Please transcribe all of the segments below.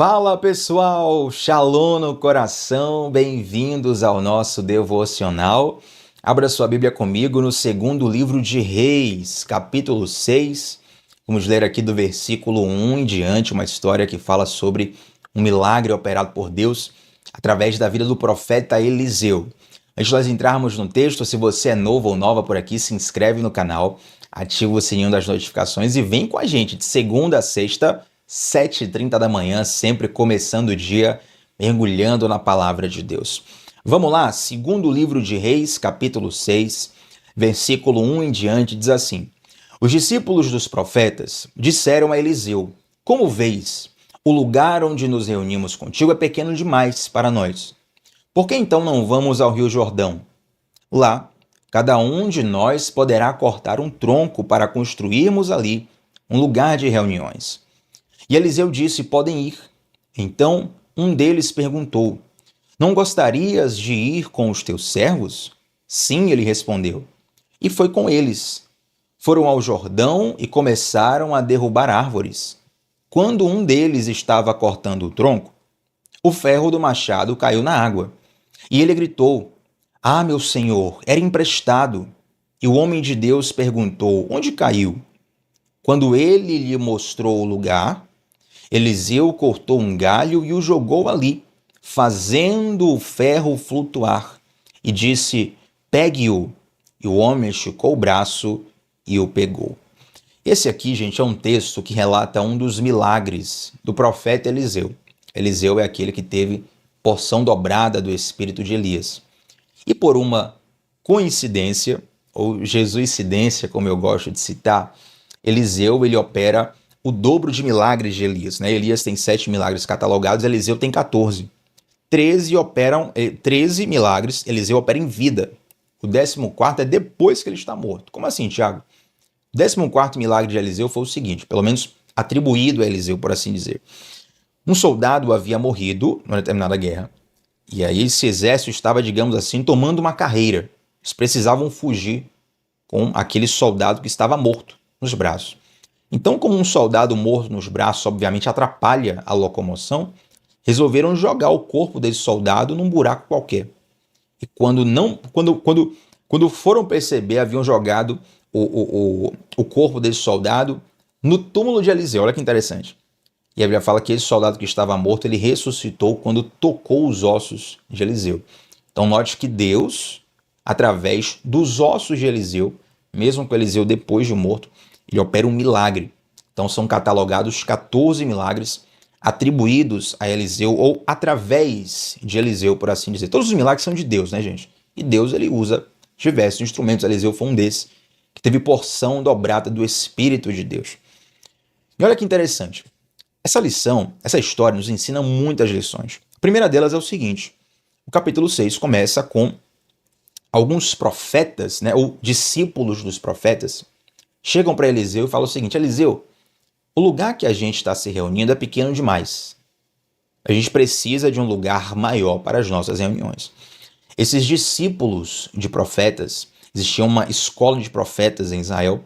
Fala pessoal, Shalom no coração, bem-vindos ao nosso devocional. Abra sua Bíblia comigo no segundo livro de Reis, capítulo 6. Vamos ler aqui do versículo 1 em diante, uma história que fala sobre um milagre operado por Deus através da vida do profeta Eliseu. Antes de nós entrarmos no texto, se você é novo ou nova por aqui, se inscreve no canal, ativa o sininho das notificações e vem com a gente de segunda a sexta, 7h30 da manhã, sempre começando o dia, mergulhando na palavra de Deus. Vamos lá, segundo livro de Reis, capítulo 6, versículo 1 em diante, diz assim: Os discípulos dos profetas disseram a Eliseu: Como vês, o lugar onde nos reunimos contigo é pequeno demais para nós. Por que então não vamos ao Rio Jordão? Lá, cada um de nós poderá cortar um tronco para construirmos ali um lugar de reuniões. E Eliseu disse: Podem ir. Então um deles perguntou: Não gostarias de ir com os teus servos? Sim, ele respondeu. E foi com eles. Foram ao Jordão e começaram a derrubar árvores. Quando um deles estava cortando o tronco, o ferro do machado caiu na água. E ele gritou: Ah, meu senhor, era emprestado. E o homem de Deus perguntou: Onde caiu? Quando ele lhe mostrou o lugar, Eliseu cortou um galho e o jogou ali, fazendo o ferro flutuar, e disse: Pegue-o. E o homem esticou o braço e o pegou. Esse aqui, gente, é um texto que relata um dos milagres do profeta Eliseu. Eliseu é aquele que teve porção dobrada do espírito de Elias. E por uma coincidência, ou jesuicidência, como eu gosto de citar, Eliseu ele opera o dobro de milagres de Elias, né? Elias tem 7 milagres catalogados, Eliseu tem 14. 13 milagres, Eliseu opera em vida. O 14º é depois que ele está morto. Como assim, Tiago? O 14º milagre de Eliseu foi o seguinte, pelo menos atribuído a Eliseu, por assim dizer. Um soldado havia morrido numa determinada guerra, e aí esse exército estava, digamos assim, tomando uma carreira. Eles precisavam fugir com aquele soldado que estava morto nos braços. Então, como um soldado morto nos braços obviamente atrapalha a locomoção, resolveram jogar o corpo desse soldado num buraco qualquer. E quando foram perceber, haviam jogado o corpo desse soldado no túmulo de Eliseu. Olha que interessante. E a Bíblia fala que esse soldado que estava morto, ele ressuscitou quando tocou os ossos de Eliseu. Então note que Deus, através dos ossos de Eliseu, mesmo com Eliseu depois de morto, ele opera um milagre. Então são catalogados 14 milagres atribuídos a Eliseu ou através de Eliseu, por assim dizer. Todos os milagres são de Deus, né, gente? E Deus ele usa diversos instrumentos. Eliseu foi um desses que teve porção dobrada do Espírito de Deus. E olha que interessante. Essa história nos ensina muitas lições. A primeira delas é o seguinte: o capítulo 6 começa com alguns profetas, né, ou discípulos dos profetas, chegam para Eliseu e falam o seguinte: Eliseu, o lugar que a gente está se reunindo é pequeno demais. A gente precisa de um lugar maior para as nossas reuniões. Esses discípulos de profetas, existia uma escola de profetas em Israel,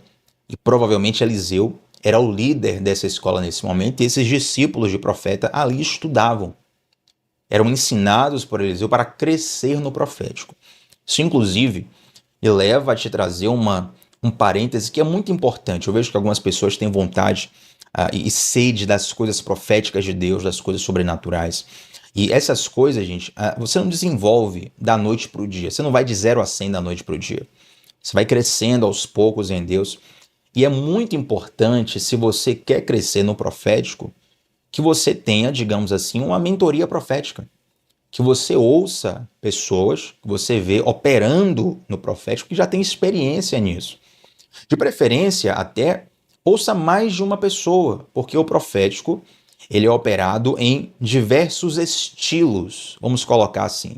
e provavelmente Eliseu era o líder dessa escola nesse momento, e esses discípulos de profeta ali estudavam. Eram ensinados por Eliseu para crescer no profético. Isso, inclusive, me leva a te trazer um parêntese que é muito importante. Eu vejo que algumas pessoas têm vontade e sede das coisas proféticas de Deus, das coisas sobrenaturais. E essas coisas, gente, você não desenvolve da noite para o dia. Você não vai de 0 a 100 da noite para o dia. Você vai crescendo aos poucos em Deus. E é muito importante, se você quer crescer no profético, que você tenha, digamos assim, uma mentoria profética. Que você ouça pessoas que você vê operando no profético que já tem experiência nisso. De preferência, até ouça mais de uma pessoa, porque o profético ele é operado em diversos estilos, vamos colocar assim.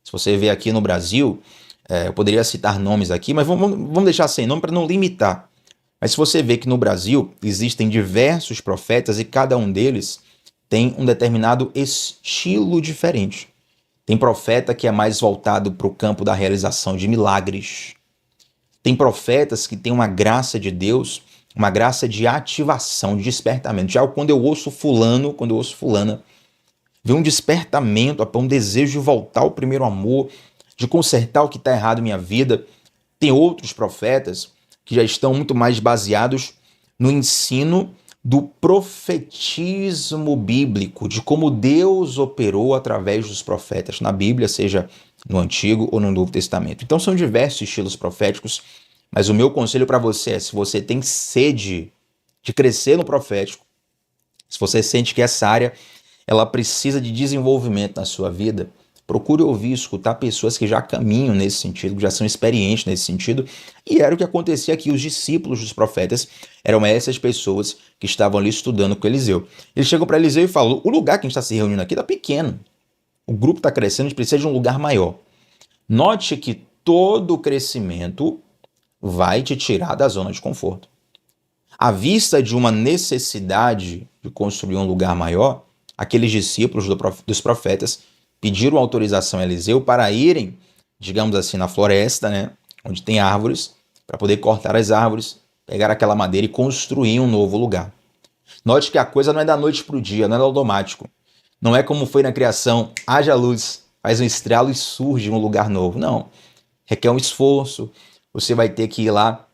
Se você vê aqui no Brasil, eu poderia citar nomes aqui, mas vamos deixar sem nome para não limitar. Mas se você vê que no Brasil existem diversos profetas e cada um deles tem um determinado estilo diferente. Tem profeta que é mais voltado para o campo da realização de milagres. Tem profetas que têm uma graça de Deus uma graça de ativação, de despertamento. Já quando eu ouço fulano, quando eu ouço fulana, vem um despertamento, um desejo de voltar ao primeiro amor, de consertar o que está errado em minha vida. Tem outros profetas que já estão muito mais baseados no ensino do profetismo bíblico, de como Deus operou através dos profetas na Bíblia, seja no Antigo ou no Novo Testamento. Então são diversos estilos proféticos, mas o meu conselho para você é, se você tem sede de crescer no profético, se você sente que essa área ela precisa de desenvolvimento na sua vida, procure ouvir e escutar pessoas que já caminham nesse sentido, que já são experientes nesse sentido. E era o que acontecia aqui. Os discípulos dos profetas eram essas pessoas que estavam ali estudando com Eliseu. Eles chegam para Eliseu e falam: o lugar que a gente está se reunindo aqui está pequeno. O grupo está crescendo, a gente precisa de um lugar maior. Note que todo crescimento vai te tirar da zona de conforto. À vista de uma necessidade de construir um lugar maior, aqueles discípulos dos profetas pediram autorização a Eliseu para irem, digamos assim, na floresta, né, onde tem árvores, para poder cortar as árvores, pegar aquela madeira e construir um novo lugar. Note que a coisa não é da noite para o dia, não é automático. Não é como foi na criação, haja luz, faz um estralo e surge um lugar novo. Não. Requer um esforço. Você vai ter que ir lá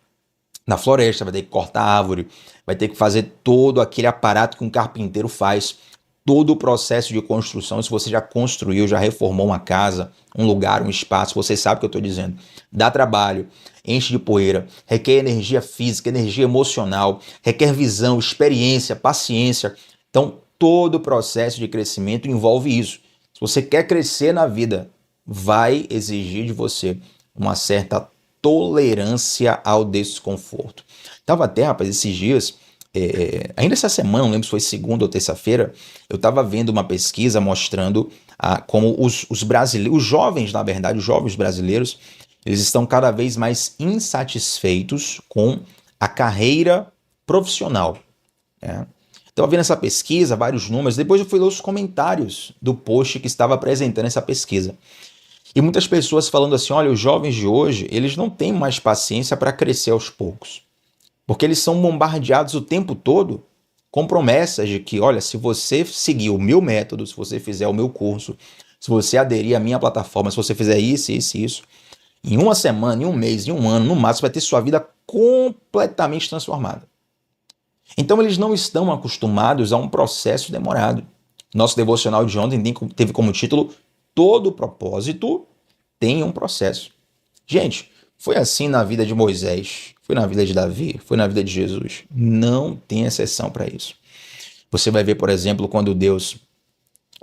na floresta, vai ter que cortar a árvore, vai ter que fazer todo aquele aparato que um carpinteiro faz, todo o processo de construção. Se você já construiu, já reformou uma casa, um lugar, um espaço, você sabe o que eu estou dizendo. Dá trabalho, enche de poeira, requer energia física, energia emocional, requer visão, experiência, paciência. Então, todo o processo de crescimento envolve isso. Se você quer crescer na vida, vai exigir de você uma certa tolerância ao desconforto. Estava até, rapaz, esses dias, ainda essa semana, não lembro se foi segunda ou terça-feira, eu estava vendo uma pesquisa mostrando como os brasileiros, os jovens, na verdade, os jovens brasileiros, eles estão cada vez mais insatisfeitos com a carreira profissional. Né? Estava vendo essa pesquisa, vários números, depois eu fui ler os comentários do post que estava apresentando essa pesquisa. E muitas pessoas falando assim, olha, os jovens de hoje, eles não têm mais paciência para crescer aos poucos. Porque eles são bombardeados o tempo todo com promessas de que, olha, se você seguir o meu método, se você fizer o meu curso, se você aderir à minha plataforma, se você fizer isso, isso e isso, em uma semana, em um mês, em um ano, no máximo, vai ter sua vida completamente transformada. Então eles não estão acostumados a um processo demorado. Nosso devocional de ontem teve como título Todo propósito tem um processo. Gente, foi assim na vida de Moisés, foi na vida de Davi, foi na vida de Jesus. Não tem exceção para isso. Você vai ver, por exemplo, quando Deus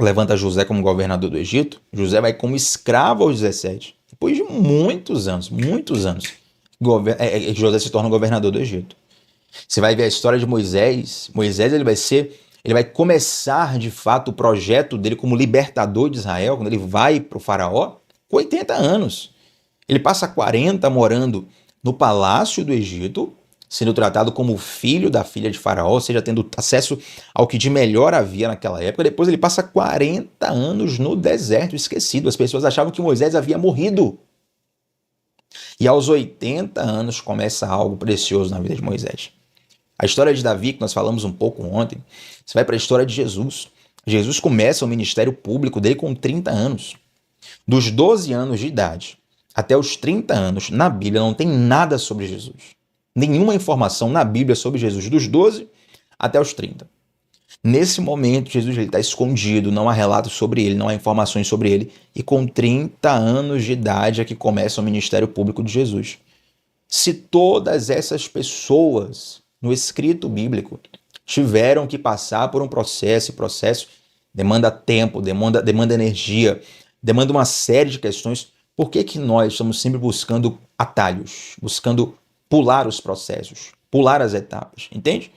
levanta José como governador do Egito, José vai como escravo aos 17. Depois de muitos anos, José se torna governador do Egito. Você vai ver a história de Moisés. Moisés ele vai começar de fato o projeto dele como libertador de Israel, quando ele vai para o faraó, com 80 anos. Ele passa 40 morando no palácio do Egito, sendo tratado como filho da filha de faraó, ou seja, tendo acesso ao que de melhor havia naquela época. Depois ele passa 40 anos no deserto, esquecido. As pessoas achavam que Moisés havia morrido. E aos 80 anos começa algo precioso na vida de Moisés. A história de Davi, que nós falamos um pouco ontem, você vai para a história de Jesus. Jesus começa o ministério público dele com 30 anos. Dos 12 anos de idade até os 30 anos, na Bíblia não tem nada sobre Jesus. Nenhuma informação na Bíblia sobre Jesus, dos 12 até os 30. Nesse momento, Jesus está escondido, não há relatos sobre ele, não há informações sobre ele. E com 30 anos de idade é que começa o ministério público de Jesus. Se todas essas pessoas no escrito bíblico tiveram que passar por um processo, e processo demanda tempo, demanda energia, demanda uma série de questões, por que nós estamos sempre buscando atalhos, buscando pular os processos, pular as etapas, entende?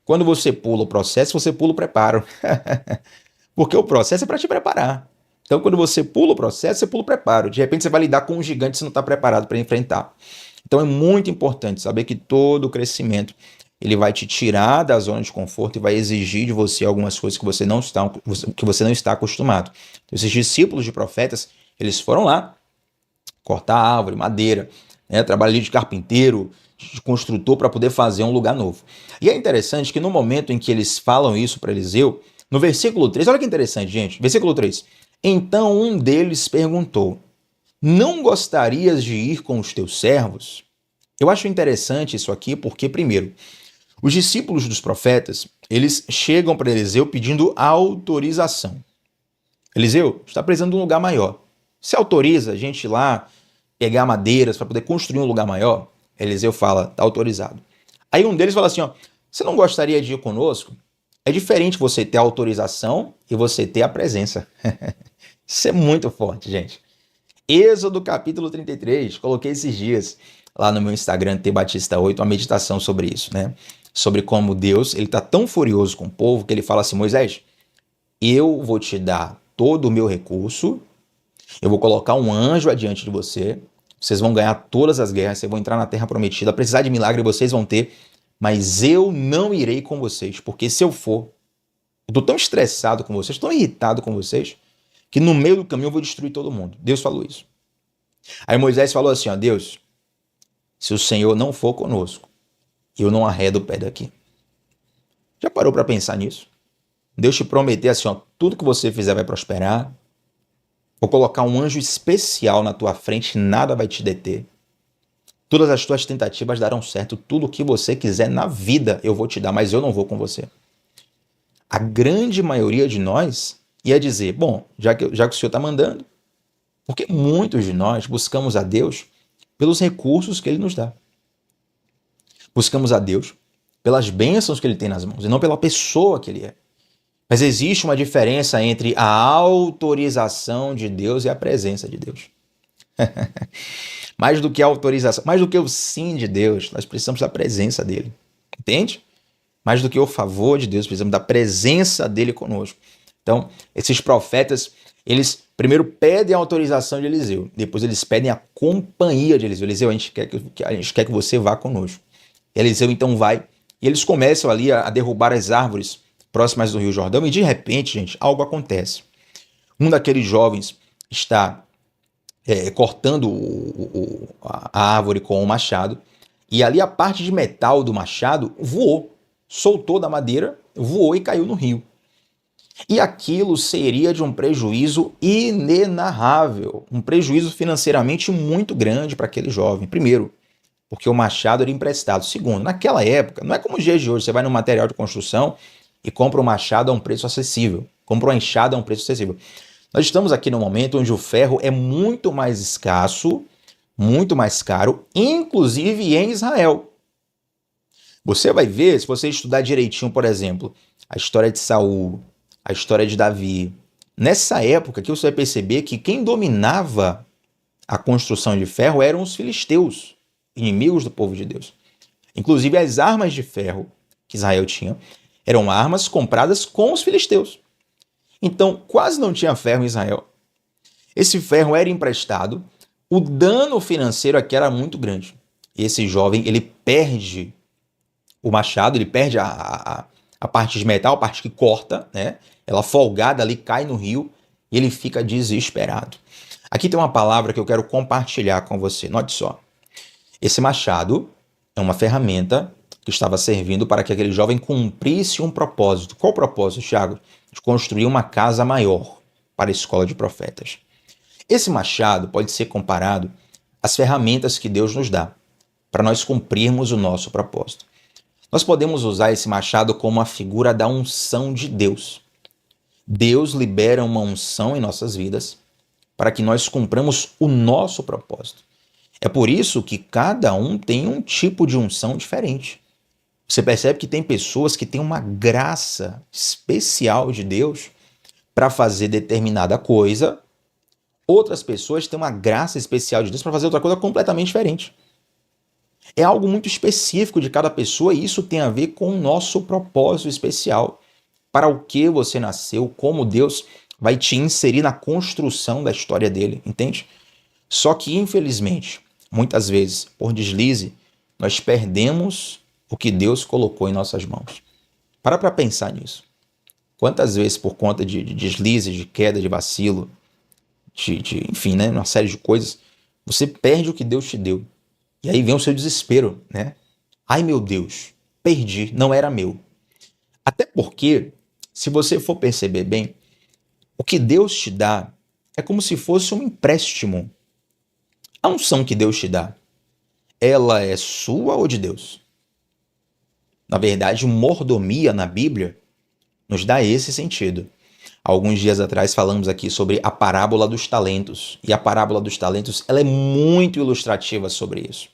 Quando você pula o processo, você pula o preparo. Porque o processo é para te preparar. Então, quando você pula o processo, você pula o preparo. De repente, você vai lidar com um gigante que você não está preparado para enfrentar. Então, é muito importante saber que todo crescimento ele vai te tirar da zona de conforto e vai exigir de você algumas coisas que você não está acostumado. Então, esses discípulos de profetas, eles foram lá cortar árvore, madeira, né, trabalhar de carpinteiro, de construtor para poder fazer um lugar novo. E é interessante que no momento em que eles falam isso para Eliseu, no versículo 3, olha que interessante, gente, versículo 3. Então um deles perguntou: não gostarias de ir com os teus servos? Eu acho interessante isso aqui porque, primeiro, os discípulos dos profetas, eles chegam para Eliseu pedindo autorização. Eliseu, está precisando de um lugar maior. Você autoriza a gente ir lá pegar madeiras para poder construir um lugar maior? Eliseu fala, está autorizado. Aí um deles fala assim, ó, você não gostaria de ir conosco? É diferente você ter a autorização e você ter a presença. Isso é muito forte, gente. Êxodo capítulo 33, coloquei esses dias lá no meu Instagram, tbatista8, uma meditação sobre isso, né? Sobre como Deus, ele tá tão furioso com o povo que ele fala assim, Moisés, eu vou te dar todo o meu recurso, eu vou colocar um anjo adiante de você, vocês vão ganhar todas as guerras, vocês vão entrar na terra prometida, precisar de milagre vocês vão ter, mas eu não irei com vocês, porque se eu for, eu tô tão estressado com vocês, tão irritado com vocês, que no meio do caminho eu vou destruir todo mundo. Deus falou isso. Aí Moisés falou assim, ó, Deus, se o Senhor não for conosco, eu não arredo o pé daqui. Já parou para pensar nisso? Deus te prometeu assim, ó, tudo que você fizer vai prosperar. Vou colocar um anjo especial na tua frente, nada vai te deter. Todas as tuas tentativas darão certo. Tudo o que você quiser na vida eu vou te dar, mas eu não vou com você. A grande maioria de nós ia dizer, bom, já que o Senhor está mandando, porque muitos de nós buscamos a Deus pelos recursos que Ele nos dá. Buscamos a Deus pelas bênçãos que Ele tem nas mãos e não pela pessoa que Ele é. Mas existe uma diferença entre a autorização de Deus e a presença de Deus. Mais do que a autorização, mais do que o sim de Deus, nós precisamos da presença dele. Entende? Mais do que o favor de Deus, precisamos da presença dele conosco. Então, esses profetas, eles primeiro pedem a autorização de Eliseu, depois eles pedem a companhia de Eliseu. Eliseu, a gente quer que você vá conosco. Eliseu então vai, e eles começam ali a derrubar as árvores próximas do Rio Jordão, e de repente, gente, algo acontece. Um daqueles jovens está cortando a árvore com o machado, e ali a parte de metal do machado voou, soltou da madeira, voou e caiu no rio. E aquilo seria de um prejuízo inenarrável, um prejuízo financeiramente muito grande para aquele jovem. Primeiro, porque o machado era emprestado. Segundo, naquela época, não é como os dias de hoje, você vai no material de construção e compra um machado a um preço acessível, compra uma enxada a um preço acessível. Nós estamos aqui no momento onde o ferro é muito mais escasso, muito mais caro, inclusive em Israel. Você vai ver, se você estudar direitinho, por exemplo, a história de Saul, a história de Davi. Nessa época que você vai perceber que quem dominava a construção de ferro eram os filisteus, inimigos do povo de Deus. Inclusive as armas de ferro que Israel tinha eram armas compradas com os filisteus. Então quase não tinha ferro em Israel. Esse ferro era emprestado, o dano financeiro aqui era muito grande. E esse jovem, ele perde o machado, ele perde a parte de metal, a parte que corta, né? Ela folgada ali cai no rio e ele fica desesperado. Aqui tem uma palavra que eu quero compartilhar com você. Note só. Esse machado é uma ferramenta que estava servindo para que aquele jovem cumprisse um propósito. Qual o propósito, Thiago? De construir uma casa maior para a escola de profetas. Esse machado pode ser comparado às ferramentas que Deus nos dá para nós cumprirmos o nosso propósito. Nós podemos usar esse machado como a figura da unção de Deus. Deus libera uma unção em nossas vidas para que nós cumpramos o nosso propósito. É por isso que cada um tem um tipo de unção diferente. Você percebe que tem pessoas que têm uma graça especial de Deus para fazer determinada coisa, outras pessoas têm uma graça especial de Deus para fazer outra coisa completamente diferente. É algo muito específico de cada pessoa e isso tem a ver com o nosso propósito especial. Para o que você nasceu, como Deus vai te inserir na construção da história dele, entende? Só que, infelizmente, muitas vezes, por deslize, nós perdemos o que Deus colocou em nossas mãos. Para pensar nisso. Quantas vezes, por conta de deslize, de queda, de vacilo, enfim, né, uma série de coisas, você perde o que Deus te deu. E aí vem o seu desespero, né? Ai meu Deus, perdi, não era meu. Até porque, se você for perceber bem, o que Deus te dá é como se fosse um empréstimo. A unção que Deus te dá, ela é sua ou de Deus? Na verdade, mordomia na Bíblia nos dá esse sentido. Alguns dias atrás falamos aqui sobre a parábola dos talentos. E a parábola dos talentos, ela é muito ilustrativa sobre isso.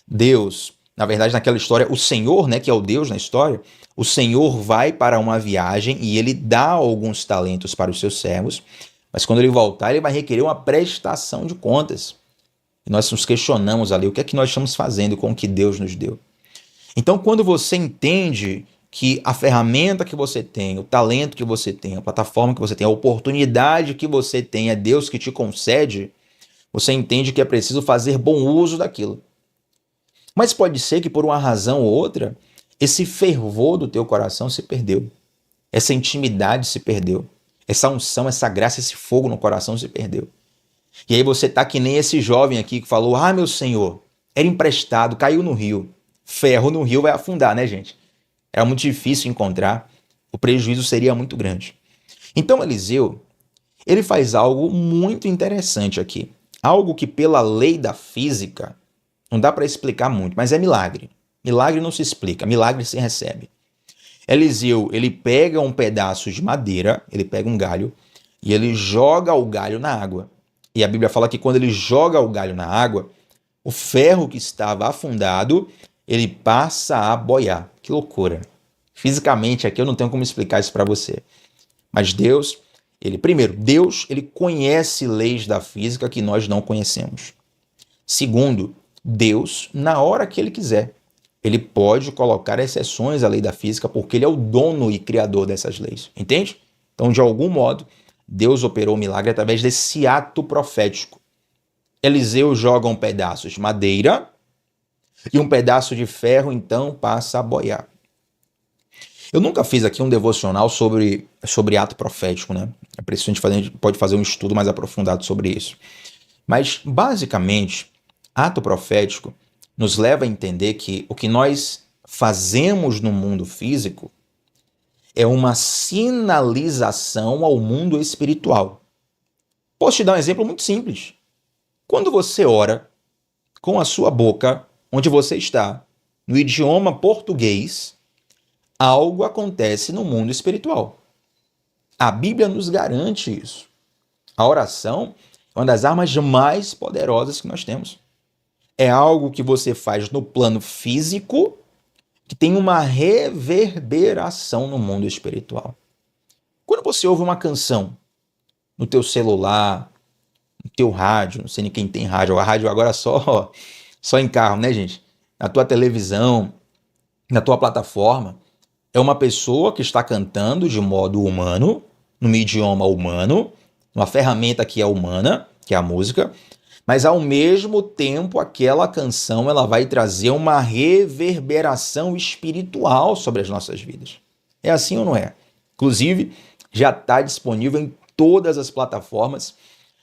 Deus, na verdade, naquela história, o Senhor, né, que é o Deus na história, o Senhor vai para uma viagem e ele dá alguns talentos para os seus servos, mas quando ele voltar, ele vai requerer uma prestação de contas. E nós nos questionamos ali o que é que nós estamos fazendo com o que Deus nos deu. Então, quando você entende que a ferramenta que você tem, o talento que você tem, a plataforma que você tem, a oportunidade que você tem, é Deus que te concede, você entende que é preciso fazer bom uso daquilo. Mas pode ser que por uma razão ou outra, esse fervor do teu coração se perdeu. Essa intimidade se perdeu. Essa unção, essa graça, esse fogo no coração se perdeu. E aí você tá que nem esse jovem aqui que falou: ah, meu Senhor, era emprestado, caiu no rio. Ferro no rio vai afundar, né, gente? Era muito difícil encontrar. O prejuízo seria muito grande. Então Eliseu, ele faz algo muito interessante aqui. Algo que pela lei da física não dá para explicar muito, mas é milagre. Milagre não se explica, milagre se recebe. Eliseu, ele pega um pedaço de madeira, ele pega um galho e ele joga o galho na água. E a Bíblia fala que quando ele joga o galho na água, o ferro que estava afundado, ele passa a boiar. Que loucura. Fisicamente aqui eu não tenho como explicar isso para você. Mas Deus, Deus, ele conhece leis da física que nós não conhecemos. Segundo, Deus, na hora que ele quiser, ele pode colocar exceções à lei da física porque ele é o dono e criador dessas leis, entende? Então, de algum modo, Deus operou o milagre através desse ato profético. Eliseu joga um pedaço de madeira e um pedaço de ferro, então, passa a boiar. Eu nunca fiz aqui um devocional sobre ato profético, né? É preciso a gente pode fazer um estudo mais aprofundado sobre isso. Mas, basicamente, ato profético nos leva a entender que o que nós fazemos no mundo físico é uma sinalização ao mundo espiritual. Posso te dar um exemplo muito simples. Quando você ora com a sua boca, onde você está, no idioma português, algo acontece no mundo espiritual. A Bíblia nos garante isso. A oração é uma das armas mais poderosas que nós temos. É algo que você faz no plano físico que tem uma reverberação no mundo espiritual. Quando você ouve uma canção no teu celular, no teu rádio, não sei nem quem tem rádio, a rádio agora só em carro, né, gente? Na tua televisão, na tua plataforma, é uma pessoa que está cantando de modo humano, num idioma humano, uma ferramenta que é humana, que é a música, mas ao mesmo tempo aquela canção ela vai trazer uma reverberação espiritual sobre as nossas vidas. É assim ou não é? Inclusive, já está disponível em todas as plataformas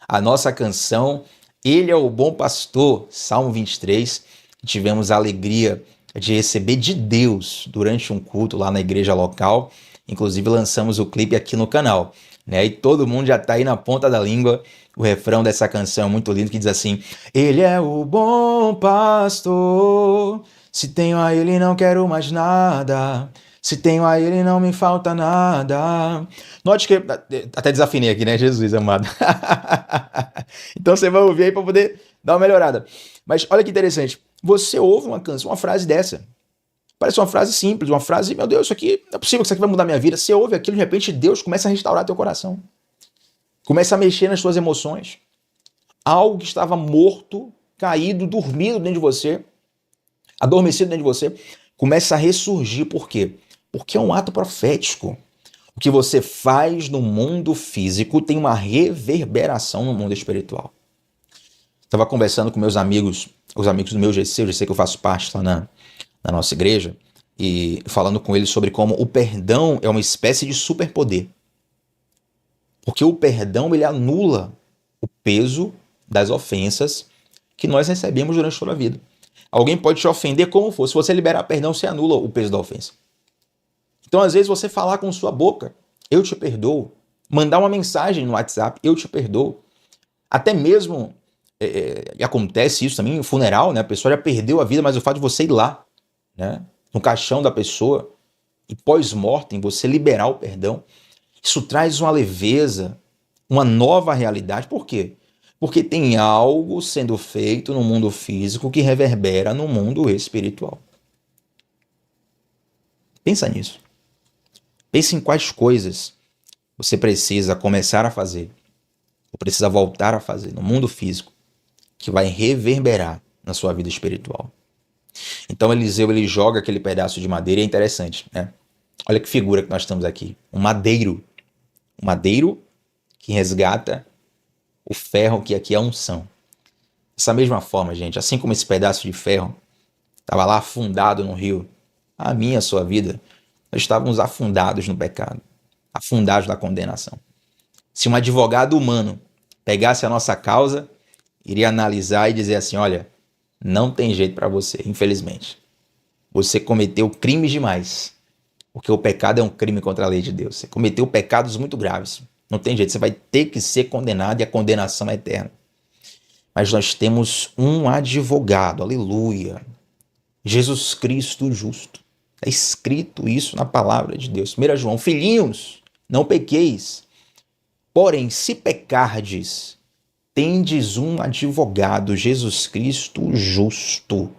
a nossa canção Ele é o Bom Pastor, Salmo 23. Tivemos a alegria de receber de Deus durante um culto lá na igreja local. Inclusive lançamos o clipe aqui no canal, né? E todo mundo já está aí na ponta da língua. O refrão dessa canção é muito lindo, que diz assim: Ele é o bom pastor, se tenho a ele não quero mais nada, se tenho a ele não me falta nada. Note que, até desafinei aqui, né, Jesus amado. Então você vai ouvir aí para poder dar uma melhorada. Mas olha que interessante, você ouve uma canção, uma frase dessa, parece uma frase simples, uma frase, meu Deus, isso aqui não é possível que isso aqui vai mudar minha vida. Você ouve aquilo, de repente Deus começa a restaurar teu coração. Começa a mexer nas suas emoções. Algo que estava morto, caído, dormido dentro de você, adormecido dentro de você, começa a ressurgir. Por quê? Porque é um ato profético. O que você faz no mundo físico tem uma reverberação no mundo espiritual. Estava conversando com meus amigos, os amigos do meu GC, o GC que eu faço parte lá na nossa igreja, e falando com eles sobre como o perdão é uma espécie de superpoder. Porque o perdão, ele anula o peso das ofensas que nós recebemos durante toda a vida. Alguém pode te ofender como for. Se você liberar perdão, você anula o peso da ofensa. Então, às vezes, você falar com sua boca, eu te perdoo. Mandar uma mensagem no WhatsApp, eu te perdoo. Até mesmo, e acontece isso também em funeral, né? A pessoa já perdeu a vida, mas o fato de você ir lá, né? No caixão da pessoa, e pós-mortem, você liberar o perdão, isso traz uma leveza, uma nova realidade. Por quê? Porque tem algo sendo feito no mundo físico que reverbera no mundo espiritual. Pensa nisso. Pensa em quais coisas você precisa começar a fazer, ou precisa voltar a fazer no mundo físico, que vai reverberar na sua vida espiritual. Então Eliseu, ele joga aquele pedaço de madeira e é interessante, né? Olha que figura que nós estamos aqui. Um madeiro. Um madeiro que resgata o ferro que aqui é a unção. Dessa mesma forma, gente, assim como esse pedaço de ferro estava lá afundado no rio, a minha e a sua vida, nós estávamos afundados no pecado, afundados na condenação. Se um advogado humano pegasse a nossa causa, iria analisar e dizer assim, olha, não tem jeito para você, infelizmente. Você cometeu crimes demais, porque o pecado é um crime contra a lei de Deus. Você cometeu pecados muito graves. Não tem jeito, você vai ter que ser condenado e a condenação é eterna. Mas nós temos um advogado, aleluia, Jesus Cristo justo. Está escrito isso na palavra de Deus. 1 João, filhinhos, não pequeis. Porém, se pecardes, tendes um advogado, Jesus Cristo justo.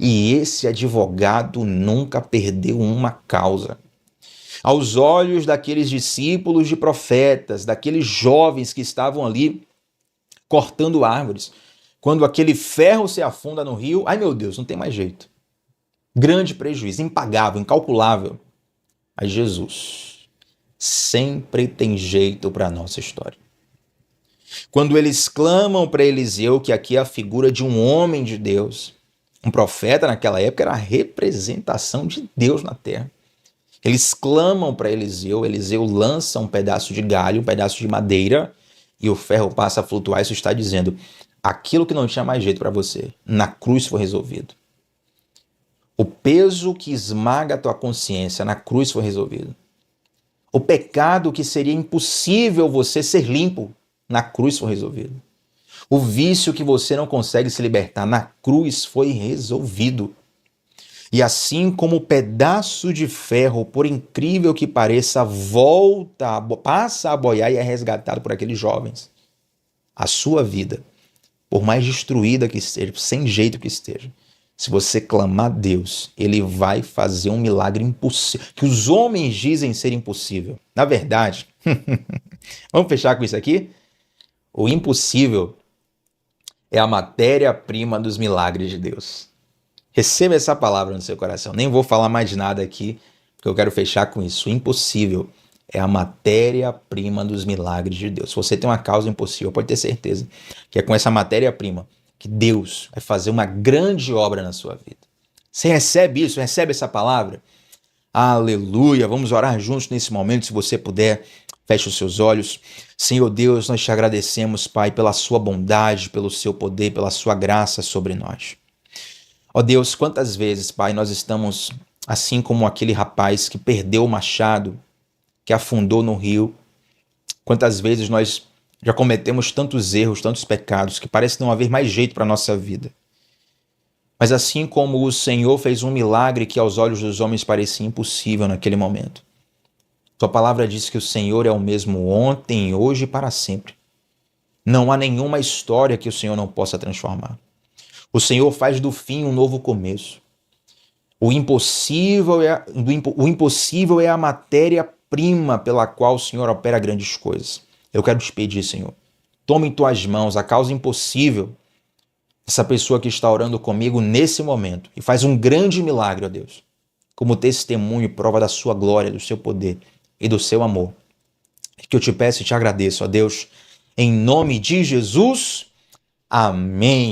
E esse advogado nunca perdeu uma causa. Aos olhos daqueles discípulos de profetas, daqueles jovens que estavam ali cortando árvores, quando aquele ferro se afunda no rio, ai meu Deus, não tem mais jeito. Grande prejuízo, impagável, incalculável. Mas Jesus sempre tem jeito para a nossa história. Quando eles clamam para Eliseu, que aqui é a figura de um homem de Deus, um profeta naquela época era a representação de Deus na terra. Eles clamam para Eliseu, Eliseu lança um pedaço de galho, um pedaço de madeira, e o ferro passa a flutuar. Isso está dizendo, aquilo que não tinha mais jeito para você, na cruz foi resolvido. O peso que esmaga a tua consciência, na cruz foi resolvido. O pecado que seria impossível você ser limpo, na cruz foi resolvido. O vício que você não consegue se libertar, na cruz foi resolvido. E assim como o pedaço de ferro, por incrível que pareça, passa a boiar e é resgatado por aqueles jovens, a sua vida, por mais destruída que esteja, sem jeito que esteja, se você clamar a Deus, Ele vai fazer um milagre impossível, que os homens dizem ser impossível. Na verdade, vamos fechar com isso aqui? O impossível é a matéria-prima dos milagres de Deus. Receba essa palavra no seu coração. Nem vou falar mais nada aqui, porque eu quero fechar com isso. O impossível é a matéria-prima dos milagres de Deus. Se você tem uma causa impossível, pode ter certeza que é com essa matéria-prima que Deus vai fazer uma grande obra na sua vida. Você recebe isso? Recebe essa palavra? Aleluia! Vamos orar juntos nesse momento, se você puder. Feche os seus olhos. Senhor Deus, nós te agradecemos, Pai, pela sua bondade, pelo seu poder, pela sua graça sobre nós. Ó Deus, quantas vezes, Pai, nós estamos assim como aquele rapaz que perdeu o machado, que afundou no rio. Quantas vezes nós já cometemos tantos erros, tantos pecados, que parece não haver mais jeito para a nossa vida. Mas assim como o Senhor fez um milagre que aos olhos dos homens parecia impossível naquele momento. Tua palavra diz que o Senhor é o mesmo ontem, hoje e para sempre. Não há nenhuma história que o Senhor não possa transformar. O Senhor faz do fim um novo começo. O impossível é a matéria-prima pela qual o Senhor opera grandes coisas. Eu quero te pedir, Senhor, toma em tuas mãos a causa impossível dessa pessoa que está orando comigo nesse momento e faz um grande milagre, ó Deus, como testemunho e prova da sua glória, do seu poder e do seu amor. Que eu te peço e te agradeço, ó Deus, em nome de Jesus. Amém.